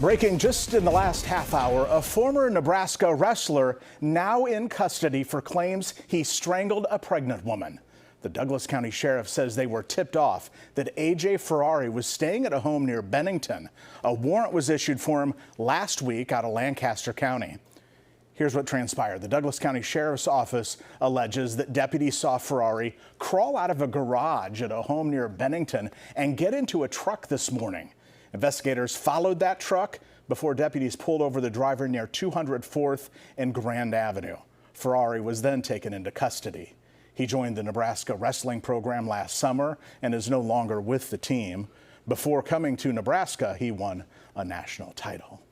Breaking just in the last half hour, a former Nebraska wrestler now in custody for claims he strangled a pregnant woman. The Douglas County Sheriff says they were tipped off that AJ Ferrari was staying at a home near Bennington. A warrant was issued for him last week out of Lancaster County. Here's what transpired. The Douglas County Sheriff's Office alleges that deputies saw Ferrari crawl out of a garage at a home near Bennington and get into a truck this morning. Investigators followed that truck before deputies pulled over the driver near 204th and Grand Avenue. Ferrari was then taken into custody. He joined the Nebraska wrestling program last summer and is no longer with the team. Before coming to Nebraska, he won a national title.